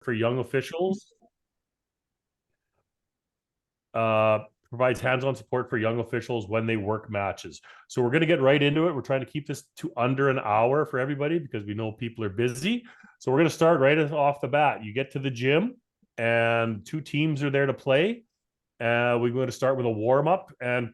for young officials. Provides hands-on support for young officials when they work matches. So we're going to get right into it. We're trying to keep this to under an hour for everybody because we know people are busy. So we're going to start right off the bat. You get to the gym and two teams are there to play. We're going to start with a warm-up and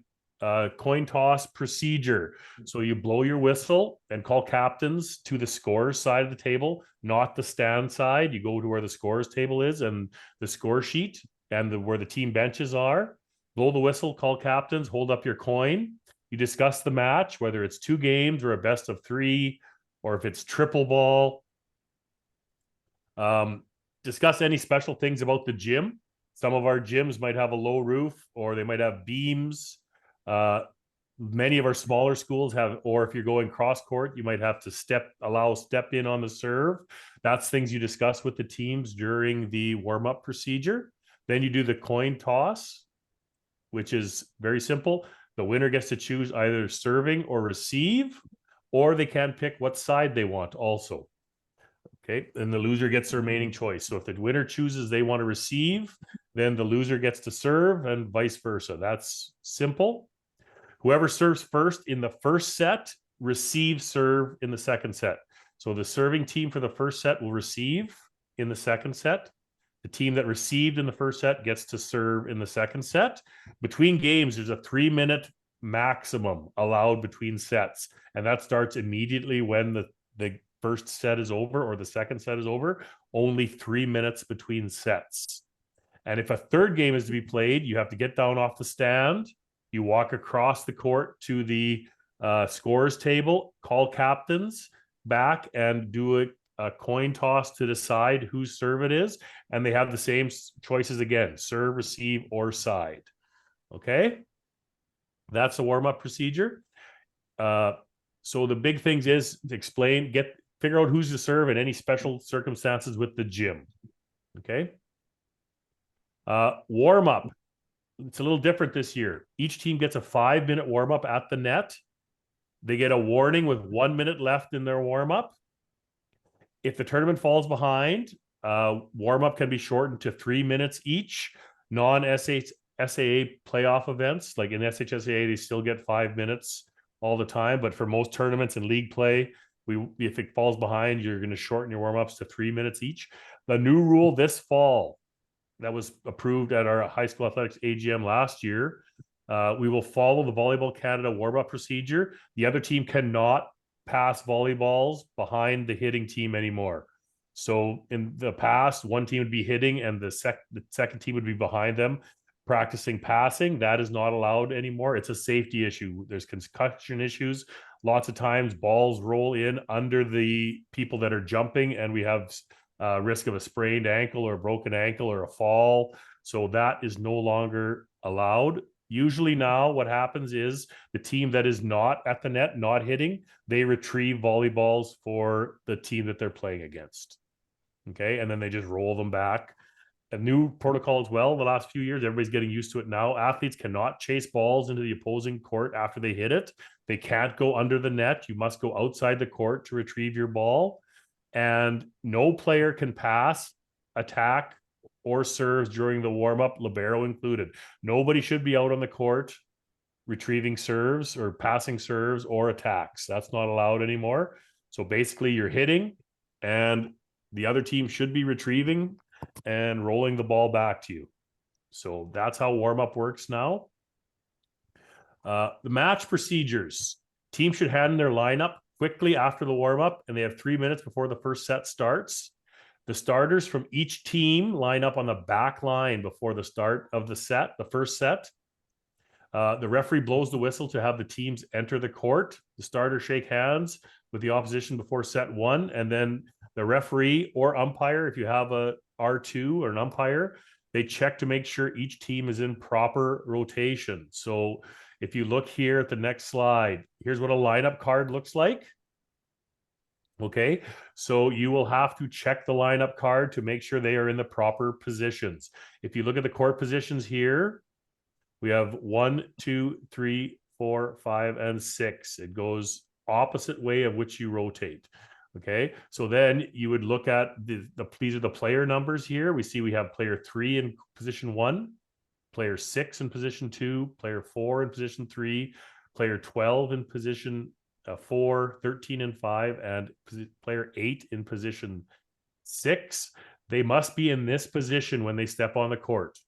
coin toss procedure. So you blow your whistle and call captains to the scorers side of the table, not the stand side. You go to where the scorers table is and the score sheet and where the team benches are. Blow the whistle, call captains, hold up your coin. You discuss the match, whether it's 2 games or a best of 3, or if it's triple ball. Discuss any special things about the gym. Some of our gyms might have a low roof or they might have beams. Many of our smaller schools have, or if you're going cross court, you might have to step in on the serve. That's things you discuss with the teams during the warm-up procedure. Then you do the coin toss, which is very simple. The winner gets to choose either serving or receive, or they can pick what side they want also. Okay, and the loser gets the remaining choice. So if the winner chooses they want to receive, then the loser gets to serve and vice versa. That's simple. Whoever serves first in the first set receives serve in the second set. So the serving team for the first set will receive in the second set. The team that received in the first set gets to serve in the second set. Between games, there's a 3-minute maximum allowed between sets. And that starts immediately when the first set is over or the second set is over. Only 3 minutes between sets. And if a third game is to be played, you have to get down off the stand. You walk across the court to the scorers table, call captains back and do a coin toss to decide whose serve it is. And they have the same choices again, serve, receive, or side. Okay. That's a warm-up procedure. So the big things is to figure out who's to serve and any special circumstances with the gym. Okay. Warm-up. It's a little different this year. Each team gets a 5-minute warm-up at the net. They get a warning with 1 minute left in their warm-up. If the tournament falls behind, warm-up can be shortened to 3 minutes each. Non-SAA playoff events, like in SHSAA, they still get 5 minutes all the time. But for most tournaments and league play, if it falls behind, you're going to shorten your warm-ups to 3 minutes each. The new rule this fall that was approved at our high school athletics AGM last year, we will follow the Volleyball Canada warm-up procedure. The other team cannot pass volleyballs behind the hitting team anymore. So in the past, one team would be hitting and the second team would be behind them practicing passing. That is not allowed anymore. It's a safety issue. There's concussion issues. Lots of times balls roll in under the people that are jumping and we have risk of a sprained ankle or a broken ankle or a fall. So that is no longer allowed. Usually now what happens is the team that is not at the net, not hitting, they retrieve volleyballs for the team that they're playing against. Okay, and then they just roll them back. A new protocol as well the last few years, everybody's getting used to it now. Athletes cannot chase balls into the opposing court after they hit it. They can't go under the net. You must go outside the court to retrieve your ball. And no player can pass, attack, or serves during the warm-up, Libero included. Nobody should be out on the court retrieving serves or passing serves or attacks. That's not allowed anymore. So basically you're hitting and the other team should be retrieving and rolling the ball back to you. So that's how warm-up works now. The match procedures. Team should hand in their lineup quickly after the warm-up, and they have 3 minutes before the first set starts. The starters from each team line up on the back line before the start of the first set. The referee blows the whistle to have the teams enter the court. The starters shake hands with the opposition before set 1, and then the referee or umpire, if you have a R2 or an umpire, they check to make sure each team is in proper rotation. So if you look here at the next slide, here's what a lineup card looks like. Okay, so you will have to check the lineup card to make sure they are in the proper positions. If you look at the court positions here, we have 1, 2, 3, 4, 5, and 6. It goes opposite way of which you rotate. Okay, so then you would look at these are the player numbers here. We see we have player 3 in position 1, player 6 in position 2, player 4 in position 3, player 12 in position 4, 13 and 5, and player 8 in position 6. They must be in this position when they step on the court.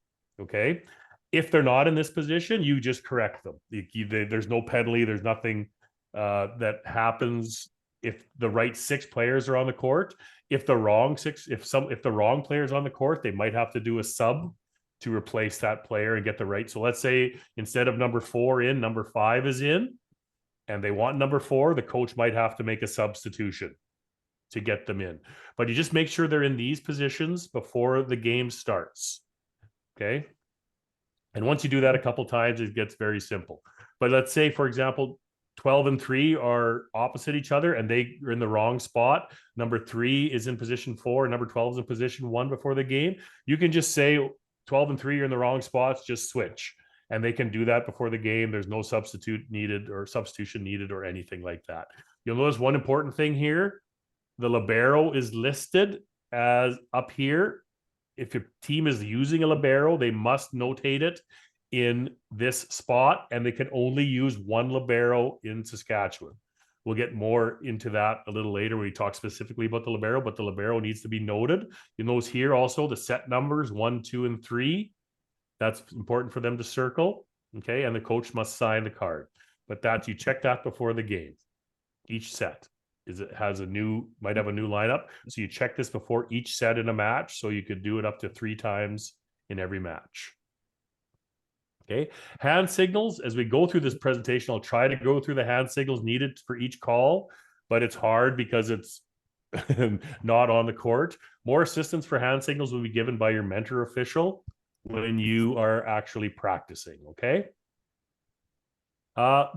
Okay, if they're not in this position, you just correct them. There's no penalty. There's nothing that happens if the right 6 players are on the court. If the wrong 6, if the wrong players on the court, they might have to do a sub to replace that player and get the right. So let's say instead of number 4 in, number 5 is in, and they want number 4, the coach might have to make a substitution to get them in. But you just make sure they're in these positions before the game starts. Okay. And once you do that a couple times, it gets very simple. But let's say, for example, 12 and 3 are opposite each other and they are in the wrong spot. Number 3 is in position 4, and number 12 is in position 1 before the game. You can just say 12 and 3 are in the wrong spots, just switch. And they can do that before the game. There's no substitution needed or anything like that. You'll notice one important thing here. The libero is listed as up here. If your team is using a libero, they must notate it in this spot, and they can only use one libero in Saskatchewan. We'll get more into that a little later when we talk specifically about the libero, but the libero needs to be noted. You notice here also the set numbers 1, 2, and 3. That's important for them to circle. Okay, and the coach must sign the card. But that you check that before the game. Each set might have a new lineup. So you check this before each set in a match. So you could do it up to 3 times in every match. Okay. Hand signals. As we go through this presentation, I'll try to go through the hand signals needed for each call, but it's hard because it's not on the court. More assistance for hand signals will be given by your mentor official when you are actually practicing. Okay.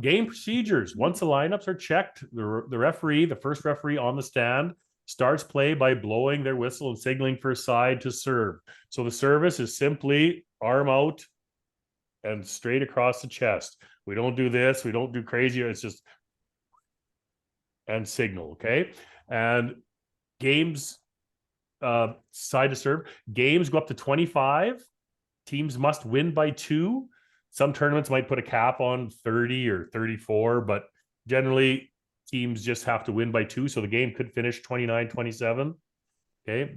Game procedures. Once the lineups are checked, the first referee on the stand, starts play by blowing their whistle and signaling for a side to serve. So the service is simply arm out and straight across the chest. We don't do this. We don't do crazy. It's just and signal. Okay. And games, side to serve. Games go up to 25. Teams must win by 2. Some tournaments might put a cap on 30 or 34, but generally teams just have to win by 2. So the game could finish 29-27. Okay.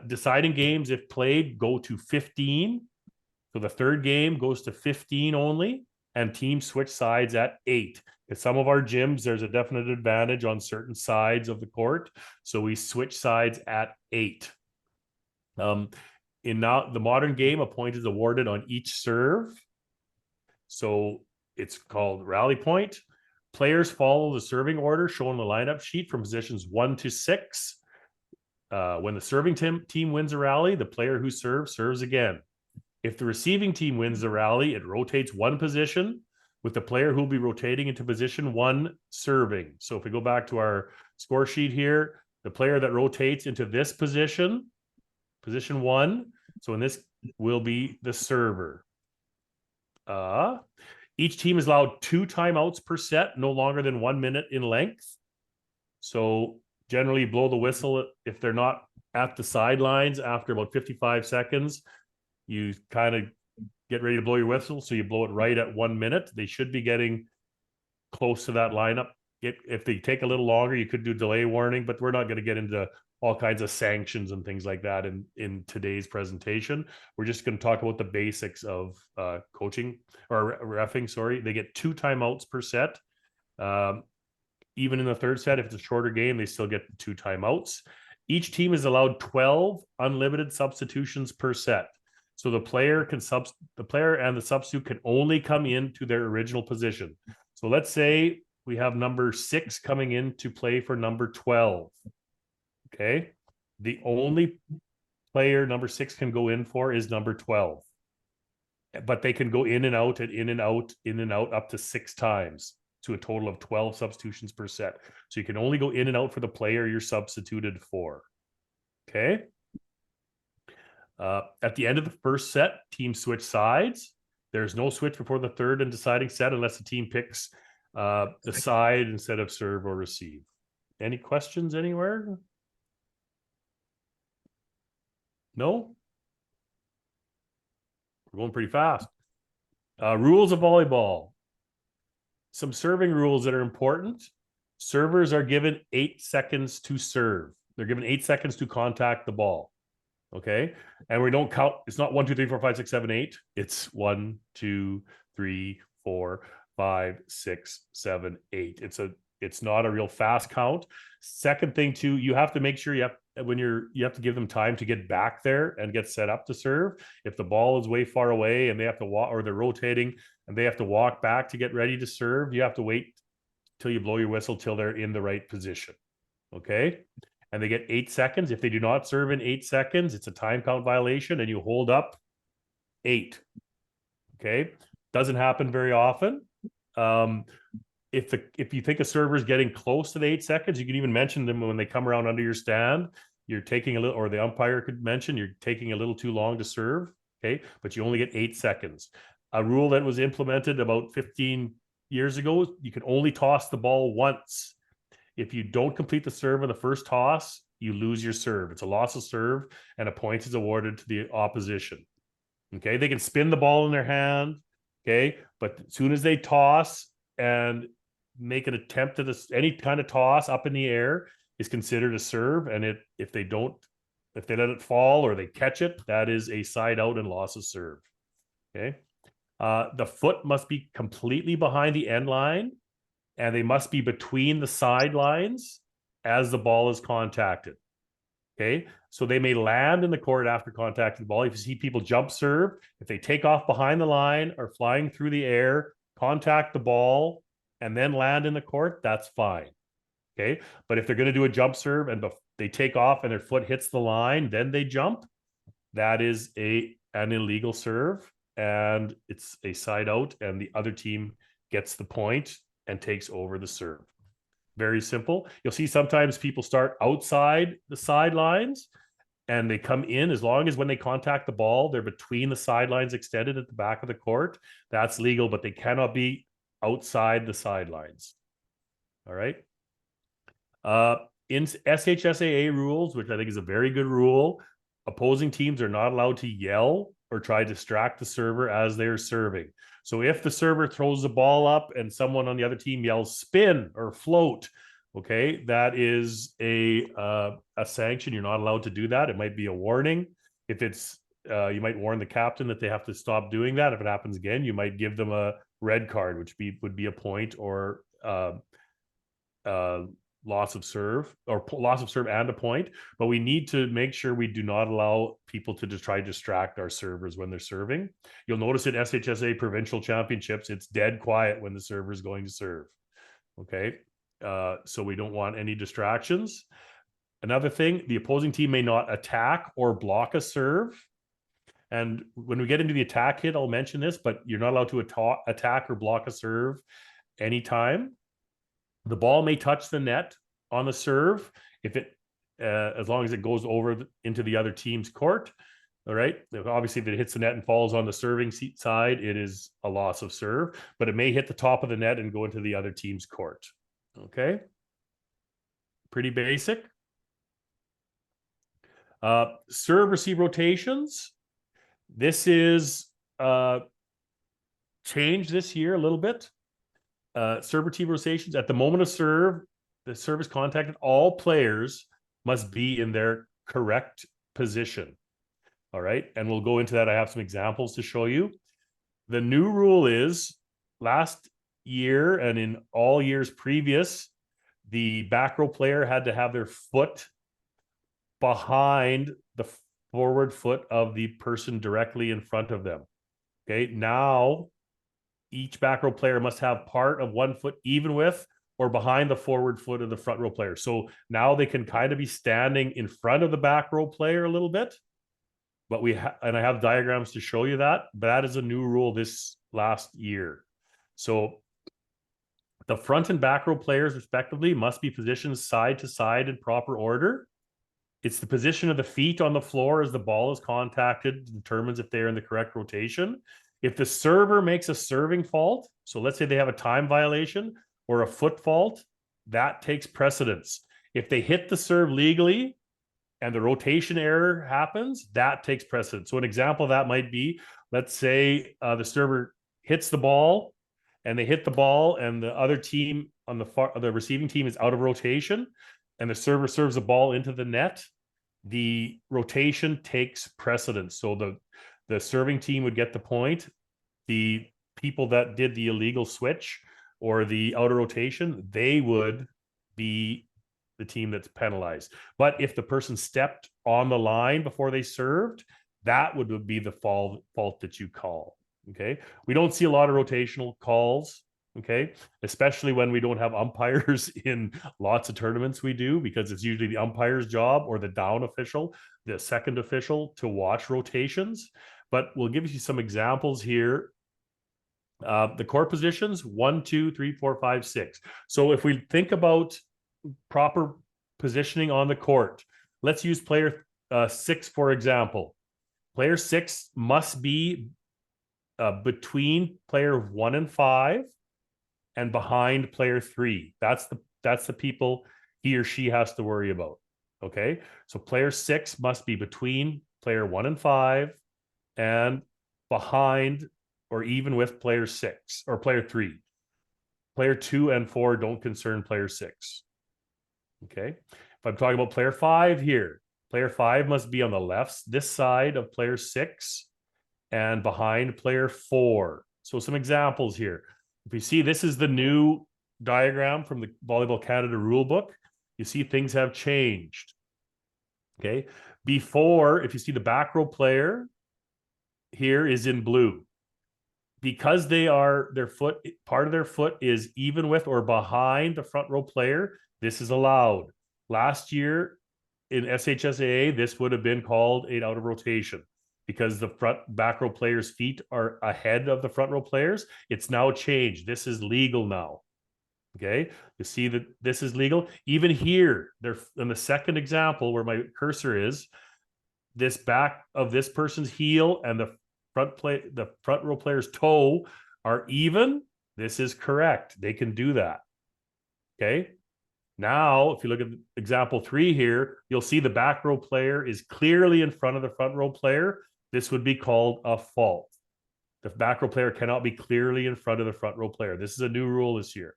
Deciding games, if played, go to 15. So the third game goes to 15 only, and teams switch sides at 8. In some of our gyms, there's a definite advantage on certain sides of the court. So we switch sides at 8. In now the modern game, a point is awarded on each serve. So it's called rally point. Players follow the serving order shown on the lineup sheet from positions 1 to 6. When the serving team wins a rally, the player who serves again. If the receiving team wins the rally, it rotates 1 position with the player who will be rotating into position 1 serving. So if we go back to our score sheet here, the player that rotates into this position 1, so in this will be the server. Each team is allowed 2 timeouts per set, no longer than 1 minute in length. So generally blow the whistle if they're not at the sidelines after about 55 seconds. You kind of get ready to blow your whistle, so you blow it right at 1 minute. They should be getting close to that lineup. If they take a little longer, you could do delay warning, but we're not going to get into all kinds of sanctions and things like that in today's presentation. We're just going to talk about the basics of coaching or reffing. Sorry, they get 2 timeouts per set. Even in the third set, if it's a shorter game, they still get 2 timeouts. Each team is allowed 12 unlimited substitutions per set. So the player and the substitute can only come into their original position. So let's say we have number 6 coming in to play for number 12. Okay. The only player number 6 can go in for is number 12. But they can go in and out and in and out, in and out up to 6 times, to a total of 12 substitutions per set. So you can only go in and out for the player you're substituted for. Okay. At the end of the first set, teams switch sides. There's no switch before the third and deciding set unless the team picks the side instead of serve or receive. Any questions anywhere? No? We're going pretty fast. Rules of volleyball. Some serving rules that are important. Servers are given 8 seconds to serve. They're given 8 seconds to contact the ball. Okay. And we don't count. It's not 1, 2, 3, 4, 5, 6, 7, 8. It's 1, 2, 3, 4, 5, 6, 7, 8. It's not a real fast count. Second thing too, you have to make sure you have to give them time to get back there and get set up to serve. If the ball is way far away and they have to walk, or they're rotating and they have to walk back to get ready to serve, you have to wait till you blow your whistle till they're in the right position. Okay. And they get 8 seconds. If they do not serve in 8 seconds, it's a time count violation and you hold up 8. Okay. Doesn't happen very often. If you think a server is getting close to the 8 seconds, you can even mention them when they come around under your stand. You're taking a little, or the umpire could mention you're taking a little too long to serve. Okay. But you only get 8 seconds. A rule that was implemented about 15 years ago, you can only toss the ball once. If you don't complete the serve in the first toss, you lose your serve. It's a loss of serve, and a point is awarded to the opposition. Okay, they can spin the ball in their hand. Okay, but as soon as they toss and make an attempt at any kind of toss up in the air is considered a serve, and if they let it fall or they catch it, that is a side out and loss of serve. Okay, the foot must be completely behind the end line, and they must be between the sidelines as the ball is contacted. Okay. So they may land in the court after contacting the ball. If you see people jump serve, if they take off behind the line or flying through the air, contact the ball, and then land in the court, that's fine. Okay. But if they're going to do a jump serve and they take off and their foot hits the line, then they jump, that is an illegal serve, and it's a side out, and the other team gets the point and takes over the serve. Very simple. You'll see sometimes people start outside the sidelines and they come in, as long as when they contact the ball, they're between the sidelines extended at the back of the court. That's legal, but they cannot be outside the sidelines. All right. In SHSAA rules, which I think is a very good rule, opposing teams are not allowed to yell or try to distract the server as they're serving. So if the server throws the ball up and someone on the other team yells spin or float, okay, that is a sanction. You're not allowed to do that. It might be a warning. If it's you might warn the captain that they have to stop doing that. If it happens again, you might give them a red card, which would be a point, or loss of serve and a point. But we need to make sure we do not allow people to just try to distract our servers when they're serving. You'll notice in SHSA provincial championships, it's dead quiet when the server is going to serve. Okay. So we don't want any distractions. Another thing, the opposing team may not attack or block a serve. And when we get into the attack hit, I'll mention this, but you're not allowed to attack or block a serve anytime. The ball may touch the net on the serve if it, as long as it goes over into the other team's court. All right. Obviously, if it hits the net and falls on the serving side, it is a loss of serve, but it may hit the top of the net and go into the other team's court. Okay. Pretty basic. Serve receive rotations. This is changed this year a little bit. Serve receive rotations at the moment of serve, the serve is contacted, all players must be in their correct position. All right. And we'll go into that. I have some examples to show you. The new rule is last year and in all years previous, the back row player had to have their foot behind the forward foot of the person directly in front of them. Okay. Now, each back row player must have part of one foot even with or behind the forward foot of the front row player. So now they can kind of be standing in front of the back row player a little bit. But and I have diagrams to show you that. But that is a new rule this last year. So the front and back row players, respectively, must be positioned side to side in proper order. It's the position of the feet on the floor as the ball is contacted determines if they're in the correct rotation. If the server makes a serving fault, so let's say they have a time violation or a foot fault, that takes precedence. If they hit the serve legally and the rotation error happens, that takes precedence. So an example of that might be, let's say the server hits the ball and they hit the ball and the other team on the receiving team is out of rotation and the server serves the ball into the net, the rotation takes precedence. So the serving team would get the point. The people that did the illegal switch or the outer rotation, they would be the team that's penalized. But if the person stepped on the line before they served, that would be the fault that you call. Okay. We don't see a lot of rotational calls. Okay. Especially when we don't have umpires in lots of tournaments we do, because it's usually the umpire's job or the down official, the second official, to watch rotations. But we'll give you some examples here. The court positions 1, 2, 3, 4, 5, 6. So if we think about proper positioning on the court, let's use player 6 for example. Player 6 must be between player 1 and 5 and behind player 3. That's the people he or she has to worry about. Okay, so player 6 must be between player 1 and 5 and behind or even with player 6 or player 3. Player 2 and 4 don't concern player 6. Okay, if I'm talking about player 5 here, player 5 must be on the left, this side of player 6 and behind player 4. So some examples here. If you see, this is the new diagram from the Volleyball Canada rulebook. You see things have changed. Okay, before, if you see the back row player here is in blue, because they are part of their foot is even with or behind the front row player, this is allowed. Last year in SHSAA, this would have been called an out of rotation because the back row players' feet are ahead of the front row players. It's now changed. This is legal now. Okay, you see that this is legal. Even here, they're in the second example where my cursor is, this back of this person's heel and the front row player's toe are even. This is correct. They can do that. Okay. Now, if you look at example 3 here, you'll see the back row player is clearly in front of the front row player. This would be called a fault. The back row player cannot be clearly in front of the front row player. This is a new rule this year.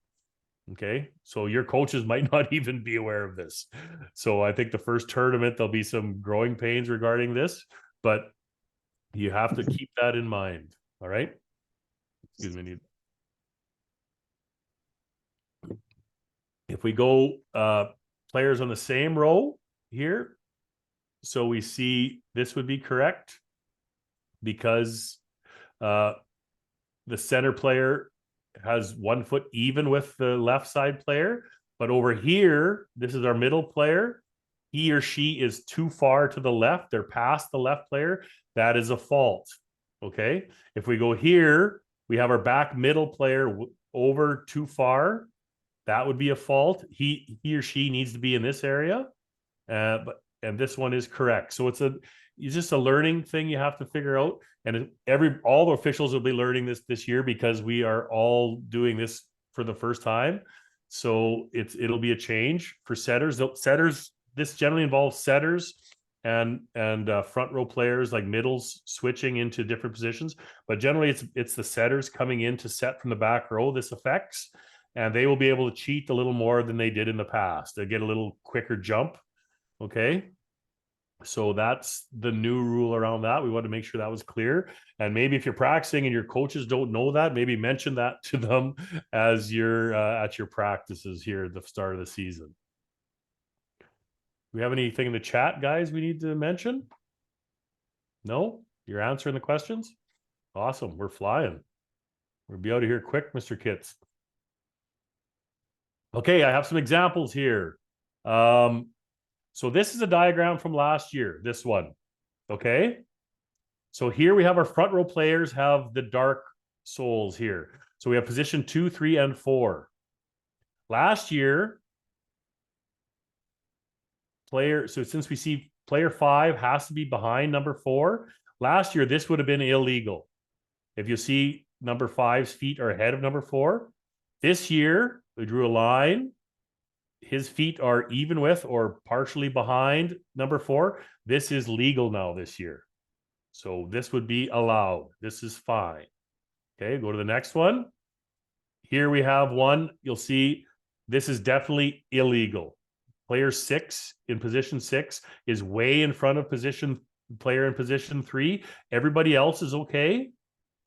Okay, so your coaches might not even be aware of this. So I think the first tournament, there'll be some growing pains regarding this, but you have to keep that in mind. All right. Excuse me. If we go players on the same row here, so we see this would be correct because the center player has 1 foot even with the left side player, but over here, this is our middle player. He or she is too far to the left. They're past the left player. That is a fault. Okay. If we go here, we have our back middle player over too far. That would be a fault. He or she needs to be in this area. And this one is correct. So it's just a learning thing you have to figure out. And all the officials will be learning this year because we are all doing this for the first time. So it'll be a change for setters. Setters, this generally involves setters and front row players like middles switching into different positions. But generally it's the setters coming in to set from the back row this affects, and they will be able to cheat a little more than they did in the past. They get a little quicker jump. Okay. So that's the new rule around that. We want to make sure that was clear. And maybe if you're practicing and your coaches don't know that, maybe mention that to them as you're at your practices here at the start of the season. Do we have anything in the chat, guys, we need to mention? No? You're answering the questions? Awesome. We're flying. We'll be out of here quick, Mr. Kitts. Okay, I have some examples here. So this is a diagram from last year, this one. Okay. So here we have our front row players have the dark soles here. So we have position 2, 3, and 4. Last year, so since we see player 5 has to be behind number 4, last year this would have been illegal. If you see number 5's feet are ahead of number 4. This year, we drew a line his feet are even with or partially behind number 4, this is legal now this year. So this would be allowed. This is fine. Okay, go to the next one. Here we have one. You'll see this is definitely illegal. Player 6 in position 6 is way in front of player in position 3. Everybody else is okay,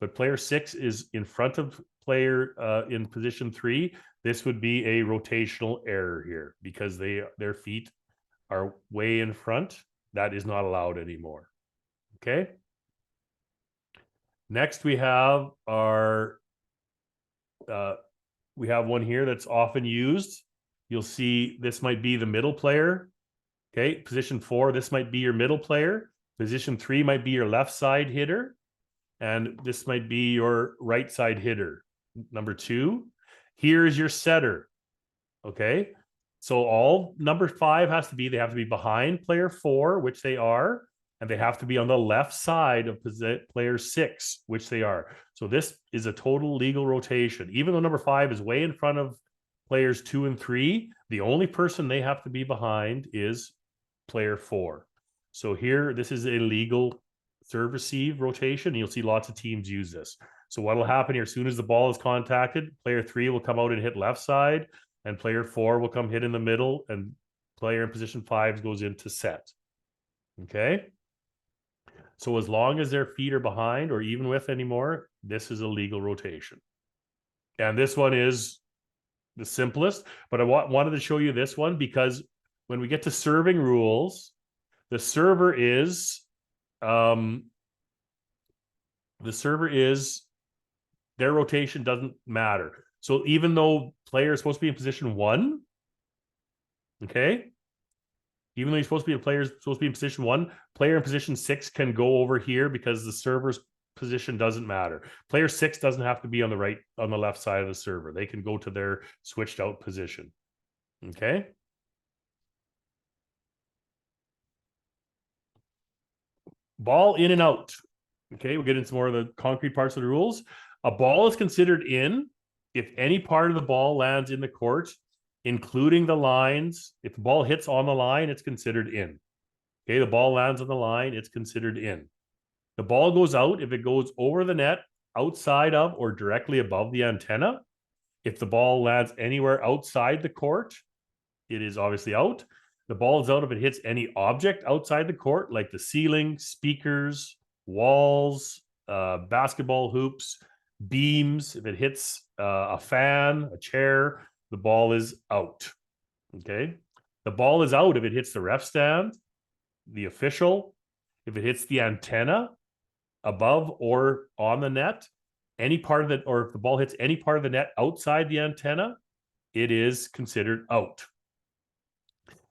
but player 6 is in front of player in position 3. This would be a rotational error here because their feet are way in front. That is not allowed anymore. Okay. Next, we have our we have one here that's often used. You'll see this might be the middle player. Okay, position 4, this might be your middle player. Position 3 might be your left side hitter. And this might be your right side hitter. Number 2, here's your setter. Okay, so all number 5 has to be, they have to be behind player 4, which they are, and they have to be on the left side of player 6, which they are. So this is a total legal rotation. Even though number 5 is way in front of players 2 and 3, the only person they have to be behind is player 4. So here, this is a legal serve receive rotation. You'll see lots of teams use this. So what will happen here, as soon as the ball is contacted, player 3 will come out and hit left side, and player 4 will come hit in the middle, and player in position 5 goes into set. Okay. So as long as their feet are behind or even with anymore, this is a legal rotation. And this one is the simplest, but I wanted to show you this one because when we get to serving rules, the server is their rotation doesn't matter. So even though player is supposed to be in position 1, okay, even though he's supposed to be in position 1, player in position 6 can go over here because the server's position doesn't matter. Player 6 doesn't have to be on the left side of the server. They can go to their switched out position. Okay. Ball in and out. Okay, we'll get into more of the concrete parts of the rules. A ball is considered in if any part of the ball lands in the court, including the lines. If the ball hits on the line, it's considered in. Okay, the ball lands on the line, it's considered in. The ball goes out if it goes over the net, outside of, or directly above the antenna. If the ball lands anywhere outside the court, it is obviously out. The ball is out if it hits any object outside the court, like the ceiling, speakers, walls, basketball hoops, beams. If it hits a fan, a chair, the ball is out. Okay. The ball is out if it hits the ref stand, the official, if it hits the antenna above or on the net, any part of it, or if the ball hits any part of the net outside the antenna, it is considered out.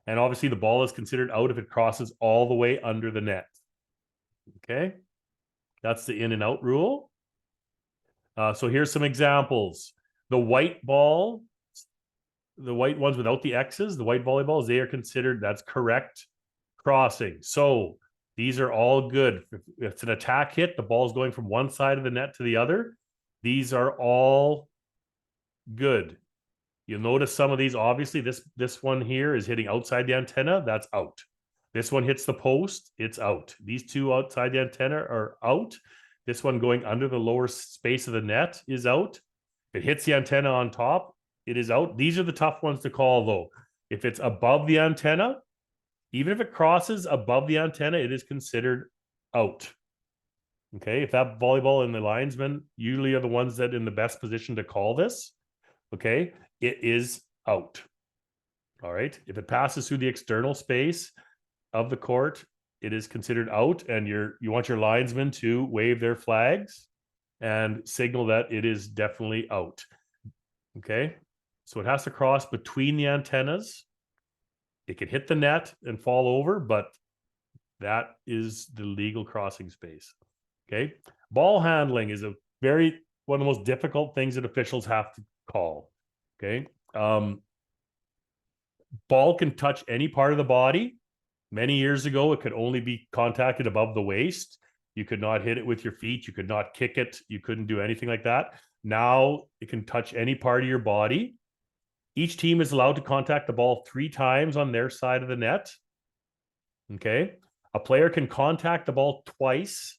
And obviously the ball is considered out if it crosses all the way under the net. Okay, that's the in and out rule. So here's some examples. The white ball, the white ones without the X's, the white volleyballs, they are considered, that's correct crossing. So these are all good. If it's an attack hit, the ball's going from one side of the net to the other. These are all good. You'll notice some of these, obviously, this one here is hitting outside the antenna, that's out. This one hits the post, it's out. These two outside the antenna are out. This one going under the lower space of the net is out. If it hits the antenna on top, it is out. These are the tough ones to call, though. If it's above the antenna, even if it crosses above the antenna, it is considered out. Okay, if that volleyball and the linesman usually are the ones that are in the best position to call this, okay, it is out. All right, if it passes through the external space of the court, it is considered out, and you want your linesmen to wave their flags and signal that it is definitely out. Okay, so it has to cross between the antennas. It can hit the net and fall over, but that is the legal crossing space. Okay, ball handling is one of the most difficult things that officials have to call. Okay, ball can touch any part of the body. Many years ago, it could only be contacted above the waist. You could not hit it with your feet. You could not kick it. You couldn't do anything like that. Now it can touch any part of your body. Each team is allowed to contact the ball 3 times on their side of the net. Okay. A player can contact the ball twice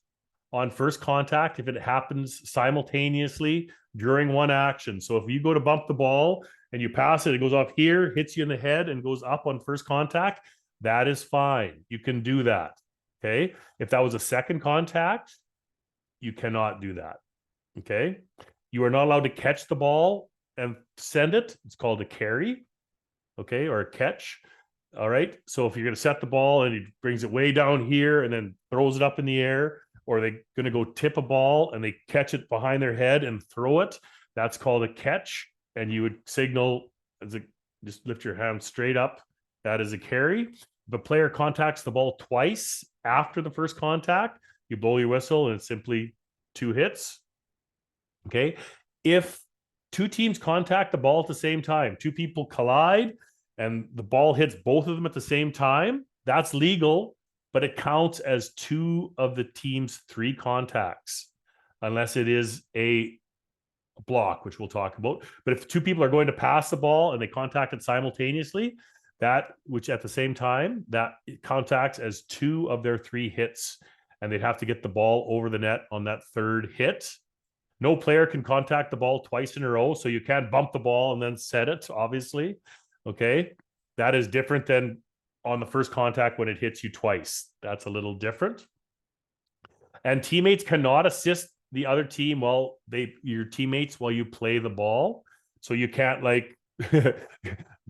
on first contact if it happens simultaneously during one action. So if you go to bump the ball and you pass it, it goes off here, hits you in the head, and goes up on first contact, that is fine. You can do that. Okay. If that was a second contact, you cannot do that. Okay. You are not allowed to catch the ball and send it. It's called a carry. Okay. Or a catch. All right. So if you're going to set the ball and he brings it way down here and then throws it up in the air, or they're going to go tip a ball and they catch it behind their head and throw it, that's called a catch. And you would signal as a, just lift your hand straight up. That is a carry. If a player contacts the ball twice after the first contact, you blow your whistle and it's simply 2 hits. Okay. If 2 teams contact the ball at the same time, 2 people collide and the ball hits both of them at the same time, that's legal, but it counts as 2 of the team's 3 contacts, unless it is a block, which we'll talk about. But if 2 people are going to pass the ball and they contact it simultaneously, that, which at the same time, that contacts as 2 of their 3 hits, and they'd have to get the ball over the net on that 3rd hit. No player can contact the ball twice in a row, so you can't bump the ball and then set it, obviously. Okay. That is different than on the first contact when it hits you twice. That's a little different. And teammates cannot assist the other team while your teammates while you play the ball. So you can't like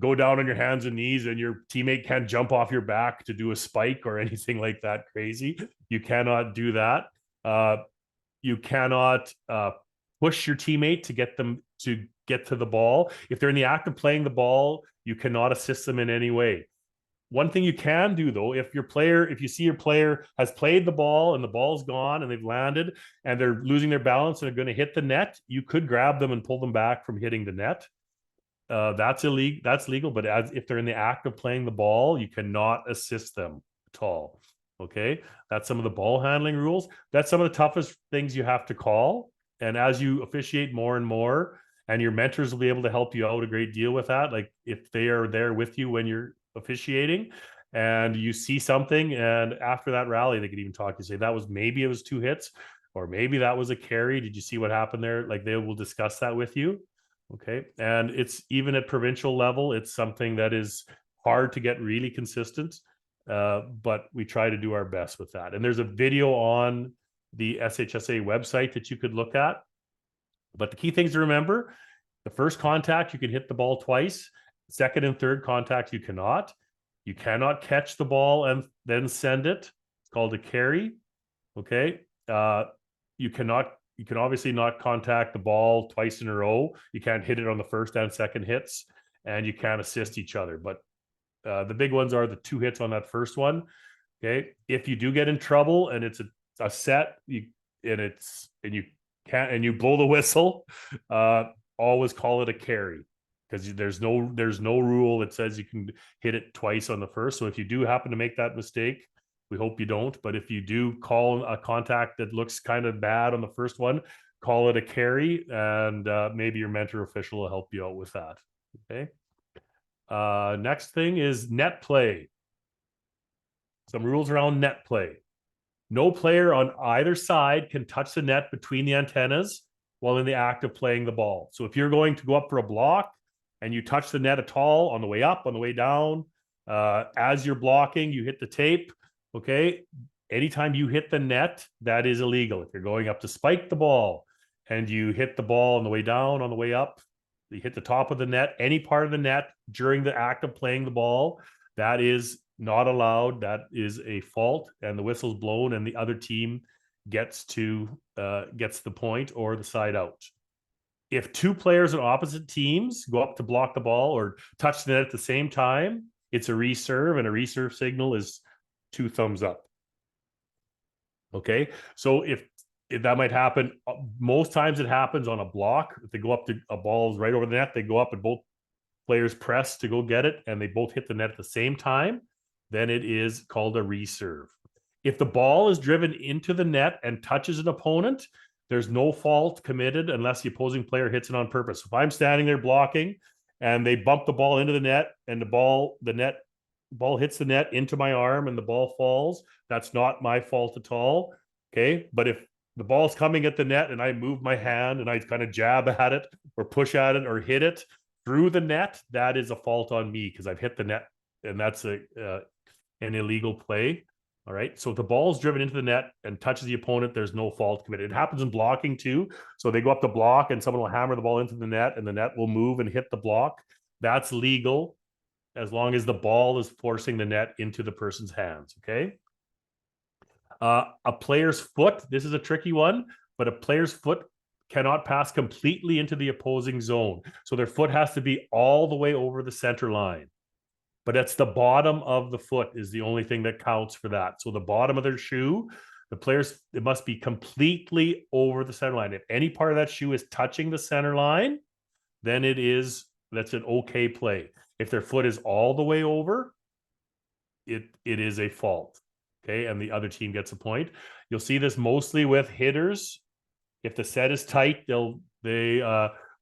go down on your hands and knees and your teammate can't jump off your back to do a spike or anything like that crazy. You cannot do that. You cannot push your teammate to get them to get to the ball. If they're in the act of playing the ball, you cannot assist them in any way. One thing you can do though, if you see your player has played the ball and the ball's gone and they've landed and they're losing their balance and they're going to hit the net, you could grab them and pull them back from hitting the net. That's illegal. That's legal. But if they're in the act of playing the ball, you cannot assist them at all. Okay. That's some of the ball handling rules. That's some of the toughest things you have to call. And as you officiate more and more, and your mentors will be able to help you out a great deal with that. Like if they are there with you when you're officiating and you see something, and after that rally, they could even talk to you, say maybe it was 2 hits, or maybe that was a carry. Did you see what happened there? Like they will discuss that with you. Okay. And it's even at provincial level, it's something that is hard to get really consistent. But we try to do our best with that. And there's a video on the SHSA website that you could look at. But the key things to remember: the first contact, you can hit the ball twice. Second and third contact, you cannot. You cannot catch the ball and then send it. It's called a carry. Okay. You can obviously not contact the ball twice in a row. You can't hit it on the first and second hits, and you can't assist each other. But the big ones are the 2 hits on that first one. Okay. If you do get in trouble and it's a set, you blow the whistle, always call it a carry, because there's no rule that says you can hit it twice on the first. So if you do happen to make that mistake, we hope you don't. But if you do call a contact that looks kind of bad on the first one, call it a carry, and maybe your mentor official will help you out with that. Okay. Next thing is net play. Some rules around net play. No player on either side can touch the net between the antennas while in the act of playing the ball. So if you're going to go up for a block and you touch the net at all on the way up, on the way down, as you're blocking, you hit the tape. Okay. Anytime you hit the net, that is illegal. If you're going up to spike the ball and you hit the ball on the way down, on the way up, you hit the top of the net, any part of the net during the act of playing the ball, that is not allowed. That is a fault, and the whistle's blown, and the other team gets the point or the side out. If 2 players on opposite teams go up to block the ball or touch the net at the same time, it's a reserve, and a reserve signal is 2 thumbs up. Okay, so if that might happen, most times it happens on a block. If they go up to a ball's right over the net, they go up and both players press to go get it, and they both hit the net at the same time, then it is called a reserve. If the ball is driven into the net and touches an opponent, there's no fault committed unless the opposing player hits it on purpose. If I'm standing there blocking and they bump the ball into the net, and the ball hits the net into my arm, and the ball falls. That's not my fault at all. Okay, but if the ball's coming at the net and I move my hand and I kind of jab at it or push at it or hit it through the net, that is a fault on me because I've hit the net, and that's an illegal play. All right. So if the ball's driven into the net and touches the opponent, there's no fault committed. It happens in blocking too. So they go up the block and someone will hammer the ball into the net and the net will move and hit the block. That's legal as long as the ball is forcing the net into the person's hands. Okay. A player's foot, this is a tricky one, but a player's foot cannot pass completely into the opposing zone. So their foot has to be all the way over the center line. But it's the bottom of the foot is the only thing that counts for that. So the bottom of their shoe, the players, it must be completely over the center line. If any part of that shoe is touching the center line, then that's an okay play. If their foot is all the way over, it is a fault. Okay, and the other team gets a point. You'll see this mostly with hitters. If the set is tight, they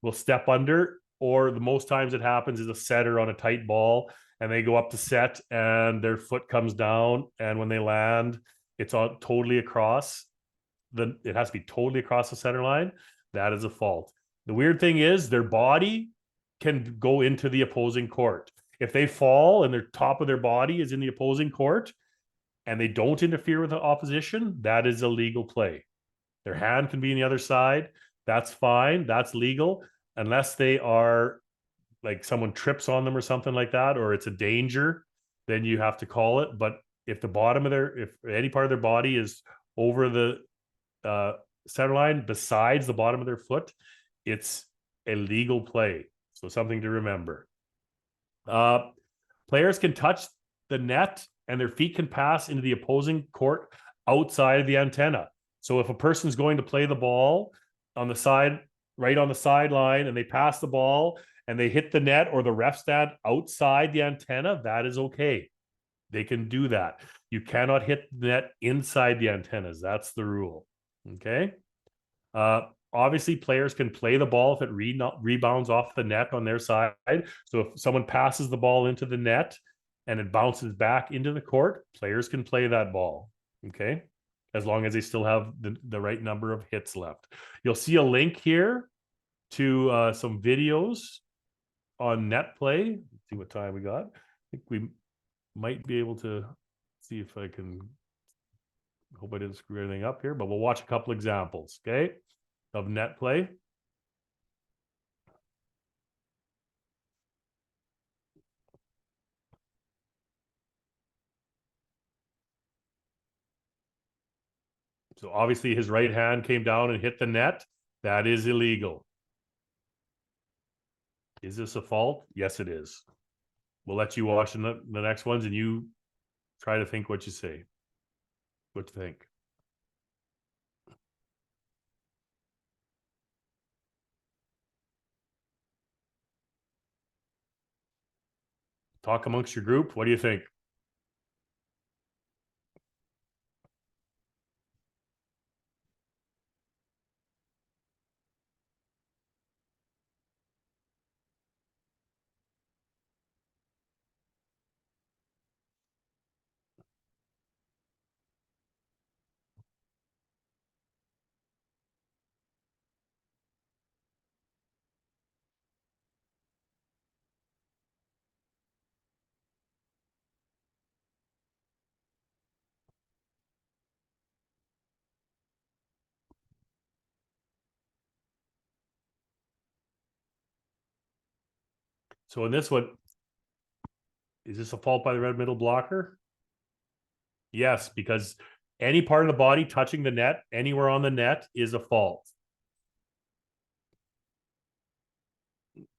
will step under, or the most times it happens is a setter on a tight ball and they go up to set and their foot comes down, and when they land, it's all totally across. It has to be totally across the center line. That is a fault. The weird thing is their body can go into the opposing court. If they fall and their top of their body is in the opposing court and they don't interfere with the opposition, that is a legal play. Their hand can be on the other side. That's fine. That's legal. Unless they are like someone trips on them or something like that, or it's a danger, then you have to call it. But if if any part of their body is over the center line besides the bottom of their foot, it's a legal play. So something to remember. Players can touch the net and their feet can pass into the opposing court outside of the antenna. So if a person's going to play the ball on the side, right on the sideline, and they pass the ball and they hit the net or the ref stand outside the antenna, that is okay. They can do that. You cannot hit the net inside the antennas. That's the rule. Okay. Obviously, players can play the ball if it rebounds off the net on their side. So if someone passes the ball into the net and it bounces back into the court, players can play that ball. Okay. As long as they still have the right number of hits left. You'll see a link here to some videos on net play. Let's see what time we got. I think we might be able to see if I can, hope I didn't screw anything up here, but we'll watch a couple examples, okay, of net play. So obviously his right hand came down and hit the net. That is illegal. Is this a fault? Yes, it is. We'll let you watch the next ones and you try to think what you say. What do you think? Talk amongst your group. What do you think? So in this one, is this a fault by the red middle blocker? Yes, because any part of the body touching the net, anywhere on the net, is a fault.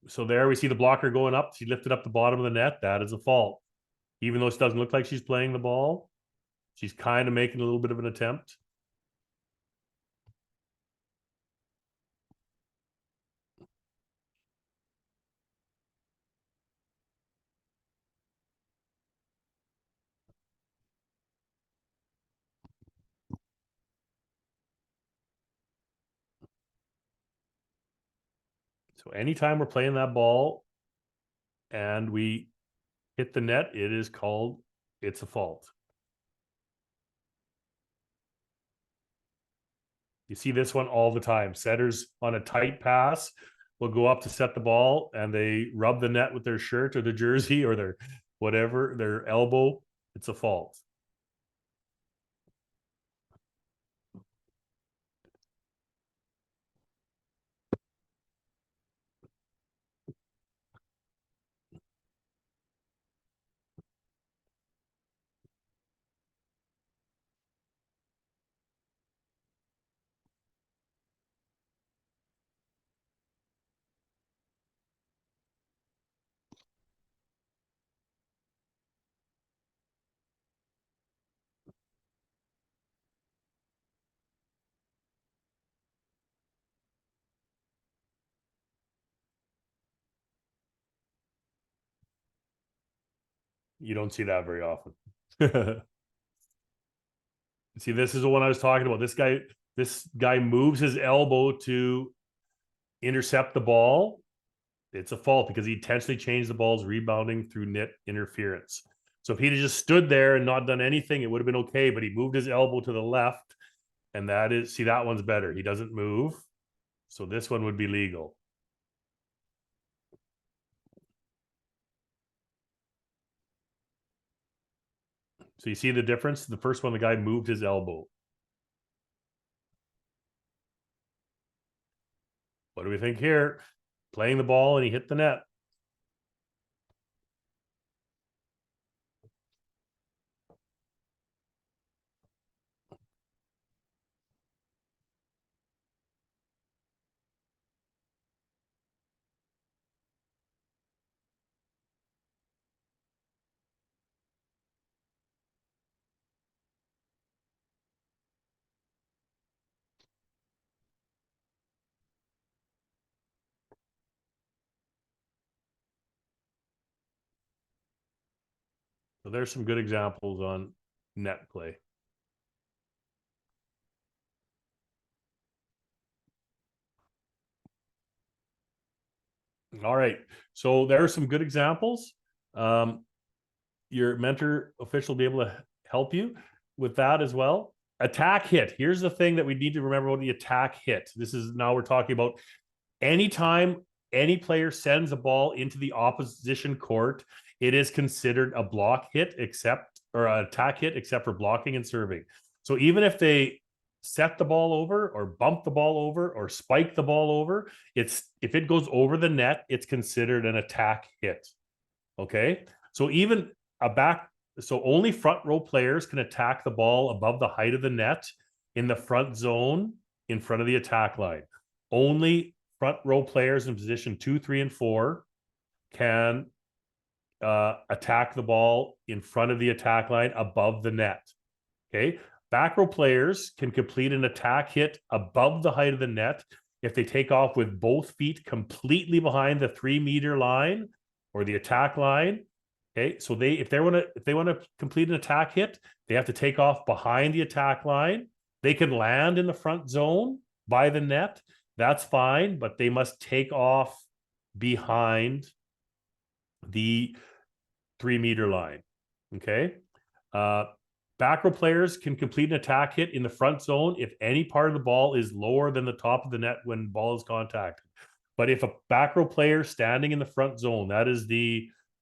So there we see the blocker going up. She lifted up the bottom of the net. That is a fault. Even though it doesn't look like she's playing the ball, she's kind of making a little bit of an attempt. So anytime we're playing that ball, and we hit the net, it's a fault. You see this one all the time. Setters on a tight pass will go up to set the ball and they rub the net with their shirt or the jersey or their whatever, their elbow. It's a fault. You don't see that very often. See, this is the one I was talking about. This guy moves his elbow to intercept the ball. It's a fault because he intentionally changed the ball's rebounding through net interference. So if he'd just stood there and not done anything, it would have been okay. But he moved his elbow to the left, and that one's better. He doesn't move. So this one would be legal. So you see the difference? The first one, the guy moved his elbow. What do we think here? Playing the ball and he hit the net. So there's some good examples on net play. All right. So there are some good examples. Your mentor official will be able to help you with that as well. Attack hit. Here's the thing that we need to remember about the attack hit. Now we're talking about anytime any player sends a ball into the opposition court, it is considered a block hit or an attack hit except for blocking and serving. So even if they set the ball over or bump the ball over or spike the ball over, if it goes over the net, it's considered an attack hit. Okay. So only front row players can attack the ball above the height of the net in the front zone in front of the attack line. Only front row players in position 2, 3, and 4 can attack the ball in front of the attack line above the net. Okay. Back row players can complete an attack hit above the height of the net if they take off with both feet completely behind the 3-meter line or the attack line. Okay, so if they want to complete an attack hit, they have to take off behind the attack line. They can land in the front zone by the net. That's fine, but they must take off behind the 3-meter line. Okay. Back row players can complete an attack hit in the front zone if any part of the ball is lower than the top of the net when ball is contacted. But if a back row player standing in the front zone, that is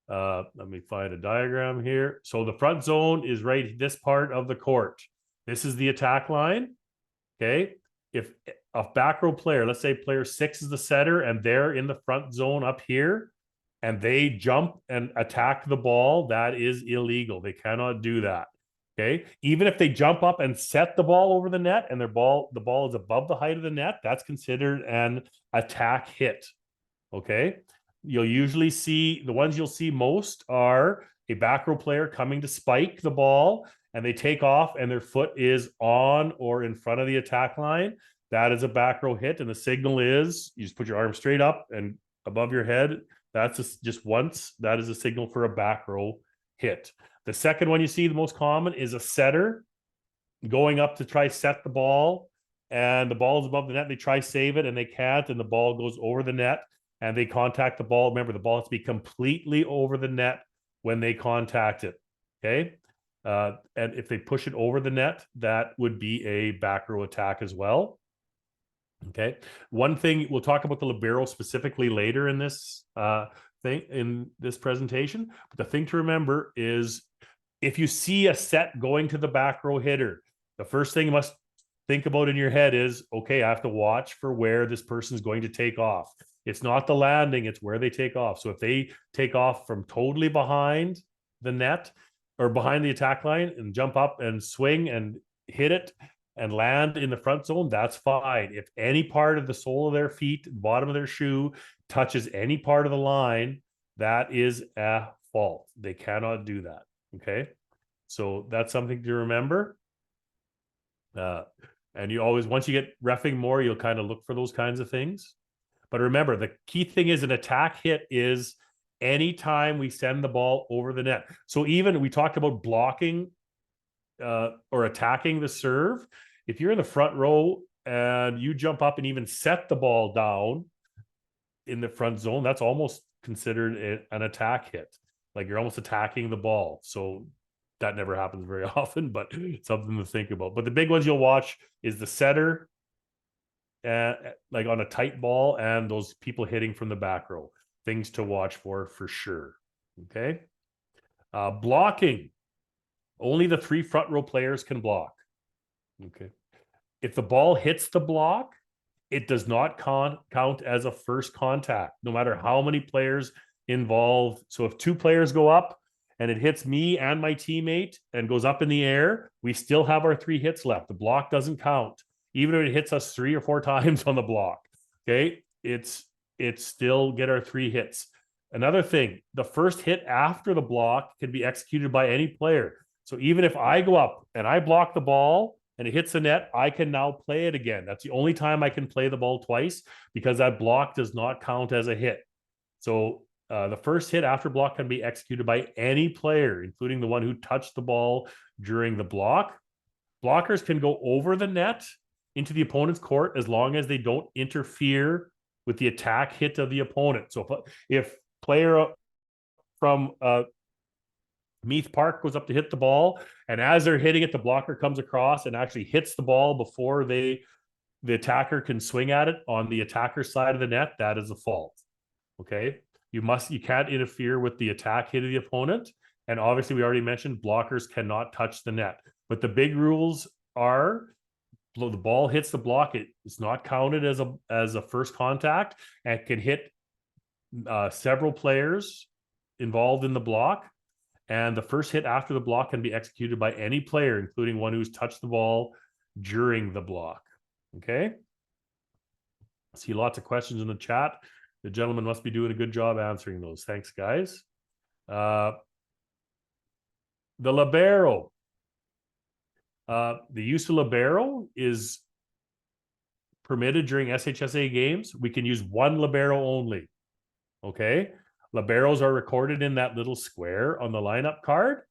let me find a diagram here. So the front zone is right this part of the court. This is the attack line. Okay. If a back row player, let's say player 6 is the setter and they're in the front zone up here and they jump and attack the ball, that is illegal. They cannot do that. Okay. Even if they jump up and set the ball over the net and the ball is above the height of the net, that's considered an attack hit. Okay. You'll usually see the ones you'll see most are a back row player coming to spike the ball and they take off and their foot is on or in front of the attack line. That is a back row hit. And the signal is you just put your arm straight up and above your head. That's just once. That is a signal for a back row hit. The second one you see, the most common, is a setter going up to try set the ball and the ball is above the net. They try save it and they can't, and the ball goes over the net. and they contact the ball, remember the ball has to be completely over the net when they contact it. Okay. And if they push it over the net, that would be a back row attack as well. Okay. One thing, we'll talk about the libero specifically later in this presentation. But the thing to remember is if you see a set going to the back row hitter, the first thing you must think about in your head is, okay, I have to watch for where this person is going to take off. It's not the landing, it's where they take off. So if they take off from totally behind the net or behind the attack line and jump up and swing and hit it and land in the front zone, that's fine. If any part of the sole of their feet, bottom of their shoe touches any part of the line, that is a fault. They cannot do that. Okay. So that's something to remember. And you always, once you get reffing more, you'll kind of look for those kinds of things. But remember, the key thing is an attack hit is anytime we send the ball over the net. So even we talked about blocking or attacking the serve. If you're in the front row and you jump up and even set the ball down in the front zone, that's almost considered an attack hit. Like you're almost attacking the ball. So that never happens very often, but something to think about. But the big ones you'll watch is the setter, like on a tight ball, and those people hitting from the back row. Things to watch for sure. Okay. Blocking. Only the 3 front row players can block. Okay. If the ball hits the block, it does not count as a first contact, no matter how many players involved. So if 2 players go up and it hits me and my teammate and goes up in the air, we still have our 3 hits left. The block doesn't count. Even if it hits us 3 or 4 times on the block. Okay. It's still get our 3 hits. Another thing, the first hit after the block can be executed by any player. So even if I go up and I block the ball and it hits the net, I can now play it again. That's the only time I can play the ball twice, because that block does not count as a hit. So the first hit after block can be executed by any player, including the one who touched the ball during the block. Blockers can go over the net into the opponent's court as long as they don't interfere with the attack hit of the opponent. So if player from Meath Park goes up to hit the ball, and as they're hitting it, the blocker comes across and actually hits the ball before the attacker can swing at it on the attacker side of the net, that is a fault. Okay. You can't interfere with the attack hit of the opponent. And obviously we already mentioned blockers cannot touch the net. But the big rules are the ball hits the block, it's not counted as a first contact, and can hit several players involved in the block. And the first hit after the block can be executed by any player, including one who's touched the ball during the block. Okay. I see lots of questions in the chat. The gentleman must be doing a good job answering those. Thanks, guys. The libero. The use of libero is permitted during SHSA games. We can use one libero only. Okay. Liberos are recorded in that little square on the lineup card.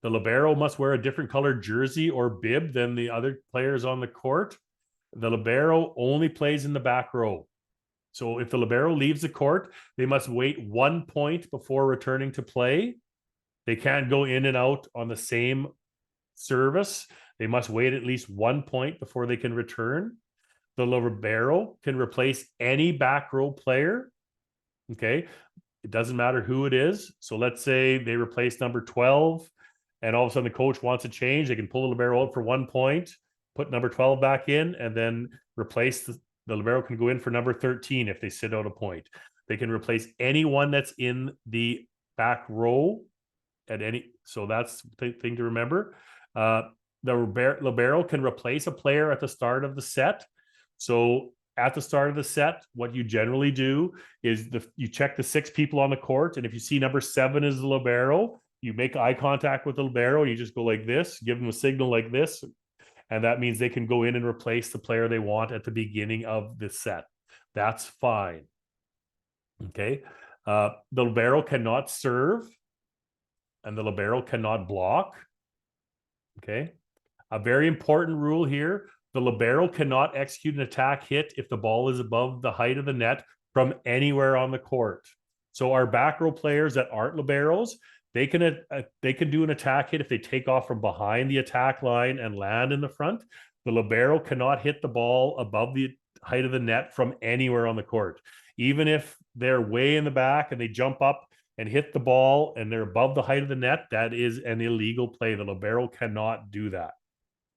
The libero must wear a different colored jersey or bib than the other players on the court. The libero only plays in the back row. So if the libero leaves the court, they must wait 1 point before returning to play. They can't go in and out on the same service. They must wait at least 1 point before they can return. The libero can replace any back row player. Okay. It doesn't matter who it is. So let's say they replace number 12 and all of a sudden the coach wants to change. They can pull the libero out for 1 point, put number 12 back in, and then replace the libero can go in for number 13 if they sit out a point. They can replace anyone that's in the back row at any. So that's the thing to remember. The libero can replace a player at the start of the set. So at the start of the set, what you generally do is you check the 6 people on the court, and if you see number 7 is the libero, you make eye contact with the libero, and you just go like this, give them a signal like this, and that means they can go in and replace the player they want at the beginning of the set. That's fine. Okay. The libero cannot serve, and the libero cannot block. Okay. A very important rule here. The libero cannot execute an attack hit if the ball is above the height of the net from anywhere on the court. So our back row players that aren't liberos, they can do an attack hit if they take off from behind the attack line and land in the front. The libero cannot hit the ball above the height of the net from anywhere on the court. Even if they're way in the back and they jump up and hit the ball and they're above the height of the net, that is an illegal play. The libero cannot do that.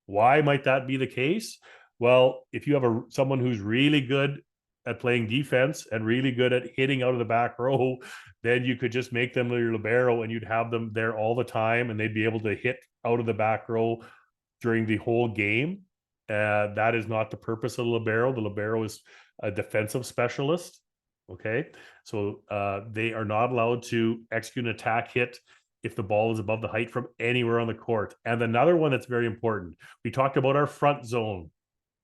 Why might that be the case? Well, if you have someone who's really good at playing defense and really good at hitting out of the back row, then you could just make them your libero and you'd have them there all the time and they'd be able to hit out of the back row during the whole game. That is not the purpose of the libero. The libero is a defensive specialist. Okay, so they are not allowed to execute an attack hit if the ball is above the height from anywhere on the court. And another one that's very important, we talked about our front zone.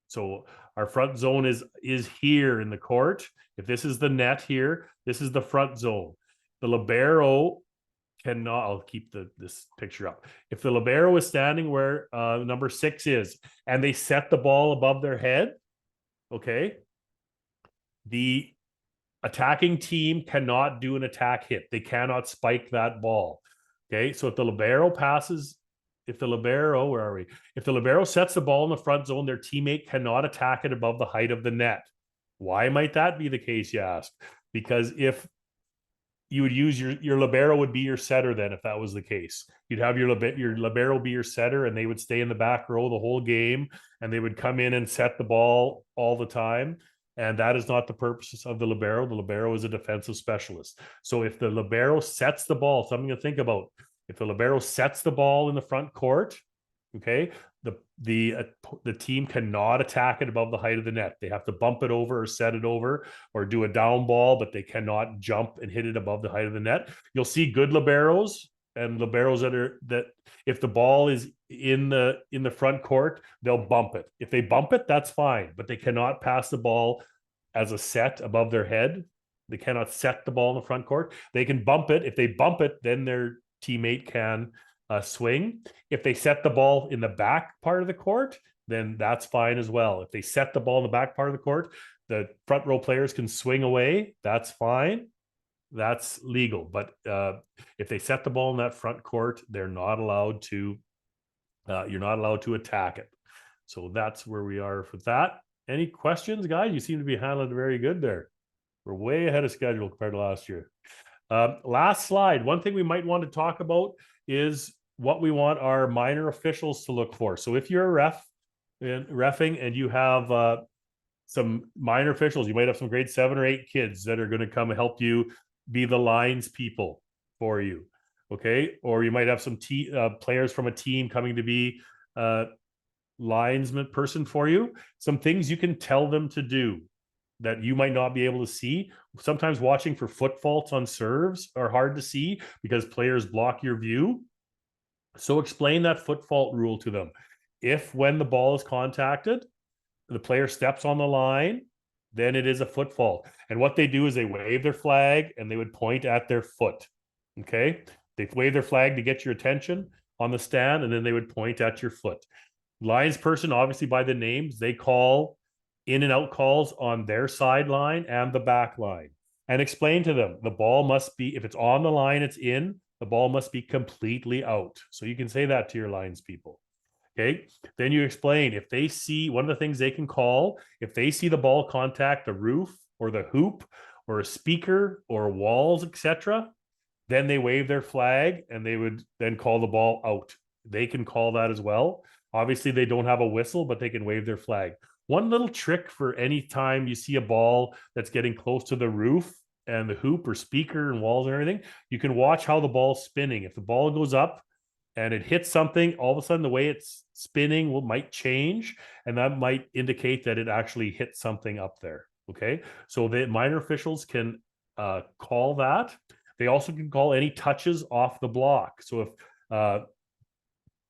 So our front zone is here in the court. If this is the net here, this is the front zone. The libero cannot, I'll keep this picture up. If the libero is standing where number 6 is, and they set the ball above their head, okay, the attacking team cannot do an attack hit. They cannot spike that ball. Okay, so if the libero passes, if the libero, where are we? If the libero sets the ball in the front zone, their teammate cannot attack it above the height of the net. Why might that be the case, you ask? Because if you would use your libero would be your setter then, if that was the case. You'd have your libero be your setter and they would stay in the back row the whole game and they would come in and set the ball all the time. And that is not the purpose of the libero. The libero is a defensive specialist. So if the libero sets the ball, something to think about, if the libero sets the ball in the front court, okay, the team cannot attack it above the height of the net. They have to bump it over or set it over or do a down ball, but they cannot jump and hit it above the height of the net. You'll see good liberos and liberos that if the ball is in the front court, they'll bump it. If they bump it, that's fine, but they cannot pass the ball as a set above their head. They cannot set the ball in the front court. They can bump it. If they bump it, then their teammate can swing. If they set the ball in the back part of the court, then that's fine as well. If they set the ball in the back part of the court, the front row players can swing away. That's fine. That's legal. But if they set the ball in that front court, they're not allowed to, you're not allowed to attack it. So that's where we are with that. Any questions, guys? You seem to be handling it very good there. We're way ahead of schedule compared to last year. Last slide. One thing we might want to talk about is what we want our minor officials to look for. So if you're a ref in reffing and you have some minor officials, you might have some grade 7 or 8 kids that are going to come and help you be the lines people for you. Okay. Or you might have some players from a team coming to be linesman person for you. Some things you can tell them to do that you might not be able to see. Sometimes watching for foot faults on serves are hard to see because players block your view. So explain that foot fault rule to them. If when the ball is contacted, the player steps on the line, then it is a foot fault. And what they do is they wave their flag and they would point at their foot. Okay. They wave their flag to get your attention on the stand, and then they would point at your foot. Lines person, obviously by the names, they call in and out calls on their sideline and the back line. And explain to them, the ball must be, if it's on the line, it's in, the ball must be completely out. So you can say that to your lines people. Okay. Then you explain, if they see, one of the things they can call, if they see the ball contact the roof or the hoop or a speaker or walls, etc., then they wave their flag and they would then call the ball out. They can call that as well. Obviously, they don't have a whistle, but they can wave their flag. One little trick for any time you see a ball that's getting close to the roof and the hoop or speaker and walls and everything, you can watch how the ball's spinning. If the ball goes up and it hits something, all of a sudden the way it's spinning might change, and that might indicate that it actually hit something up there. Okay, so the minor officials can call that. They also can call any touches off the block. So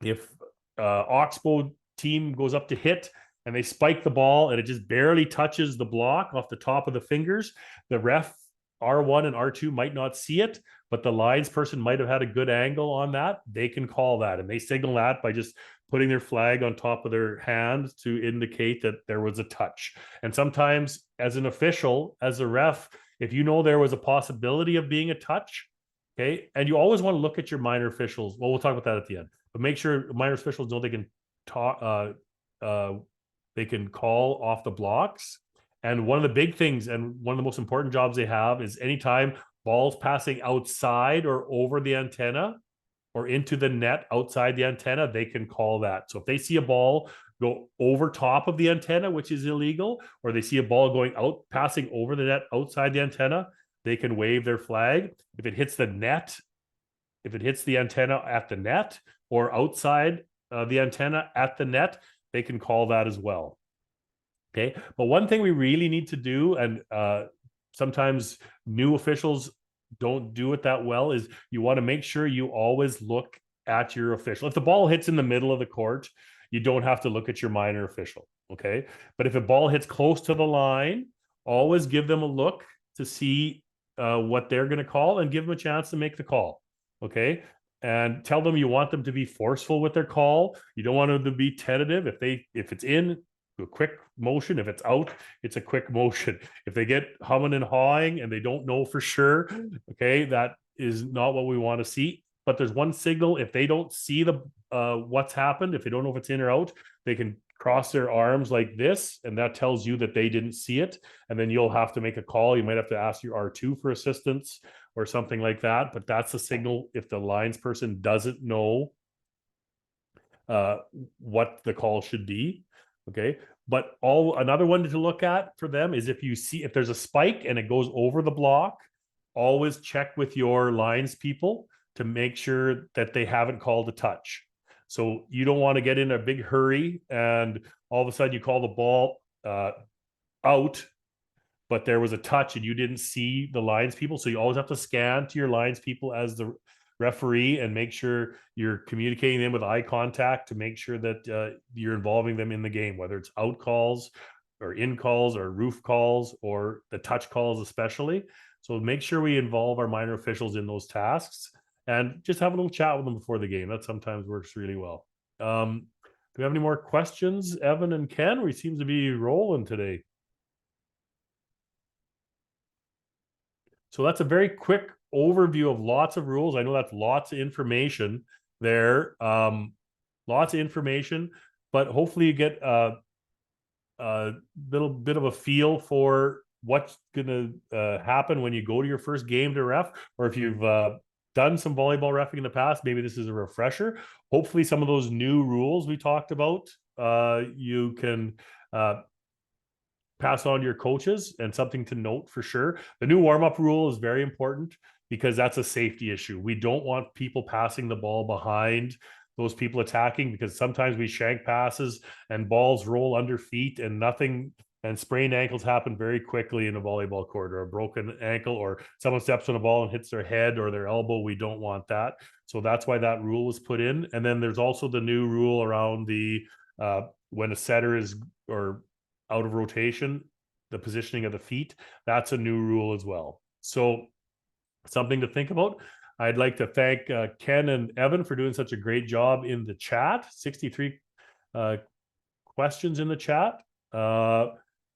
if Oxbow team goes up to hit and they spike the ball and it just barely touches the block off the top of the fingers, the ref R1 and R2 might not see it, but the lines person might have had a good angle on that. They can call that, and they signal that by just putting their flag on top of their hand to indicate that there was a touch. And sometimes, as an official, as a ref, if you know there was a possibility of being a touch, okay, and you always want to look at your minor officials. Well, we'll talk about that at the end, but make sure minor officials know they can talk. They can call off the blocks. And one of the big things, and one of the most important jobs they have, is anytime balls passing outside or over the antenna or into the net outside the antenna, they can call that. So if they see a ball go over top of the antenna, which is illegal, or they see a ball going out, passing over the net outside the antenna, they can wave their flag. If it hits the net, if it hits the antenna at the net or outside the antenna at the net, they can call that as well. Okay. But one thing we really need to do, and sometimes new officials don't do it that well, is you want to make sure you always look at your official. If the ball hits in the middle of the court, you don't have to look at your minor official. Okay. But if a ball hits close to the line, always give them a look to see what they're going to call and give them a chance to make the call. Okay. And tell them you want them to be forceful with their call. You don't want them to be tentative. If it's in, a quick motion. If it's out, it's a quick motion. If they get humming and hawing and they don't know for sure, okay, that is not what we want to see. But there's one signal. If they don't see the what's happened, if they don't know if it's in or out, they can cross their arms like this, and that tells you that they didn't see it. And then you'll have to make a call. You might have to ask your R2 for assistance or something like that. But that's the signal if the lines person doesn't know what the call should be. Okay. But another one to look at for them is if there's a spike and it goes over the block, always check with your lines people to make sure that they haven't called a touch. So you don't want to get in a big hurry and all of a sudden you call the ball out, but there was a touch and you didn't see the lines people. So you always have to scan to your lines people as the referee and make sure you're communicating them with eye contact to make sure that you're involving them in the game, whether it's out calls or in calls or roof calls or the touch calls especially. So make sure we involve our minor officials in those tasks and just have a little chat with them before the game. That sometimes works really well. Do we have any more questions, Evan and Ken? We seem to be rolling today. So that's a very quick overview of lots of rules. I know that's lots of information there, lots of information, but hopefully you get a little bit of a feel for what's going to happen when you go to your first game to ref, or if you've done some volleyball reffing in the past, maybe this is a refresher. Hopefully some of those new rules we talked about, you can pass on to your coaches, and something to note for sure. The new warm-up rule is very important because that's a safety issue. We don't want people passing the ball behind those people attacking, because sometimes we shank passes and balls roll under feet and nothing, and sprained ankles happen very quickly in a volleyball court, or a broken ankle, or someone steps on a ball and hits their head or their elbow. We don't want that. So that's why that rule was put in. And then there's also the new rule around the when a setter is or out of rotation, the positioning of the feet. That's a new rule as well. So something to think about. I'd like to thank Ken and Evan for doing such a great job in the chat. 63 questions in the chat.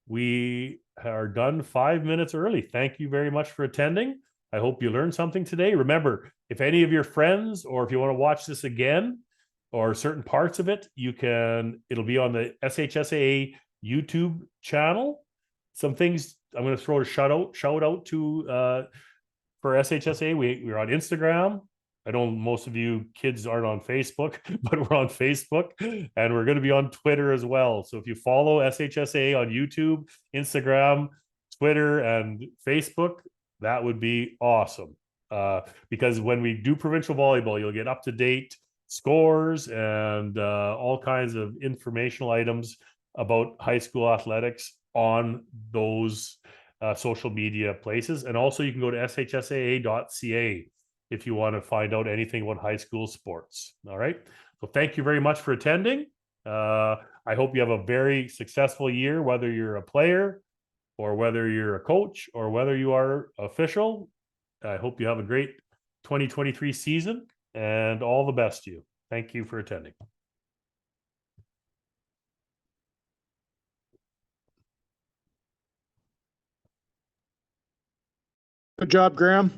We are done 5 minutes early. Thank you very much for attending. I hope you learned something today. Remember, if any of your friends, or if you want to watch this again, or certain parts of it, it'll be on the SHSAA YouTube channel. Some things I'm going to throw a shout out to for SHSAA. We're on Instagram. I know most of you kids aren't on Facebook, but we're on Facebook, and we're going to be on Twitter as well. So if you follow SHSAA on YouTube, Instagram, Twitter, and Facebook, that would be awesome. Because when we do provincial volleyball, you'll get up-to-date scores and all kinds of informational items about high school athletics on those social media places. And also you can go to shsaa.ca if you want to find out anything about high school sports. All right. So thank you very much for attending. I hope you have a very successful year, whether you're a player or whether you're a coach or whether you are official. I hope you have a great 2023 season, and all the best to you. Thank you for attending. Good job, Graham.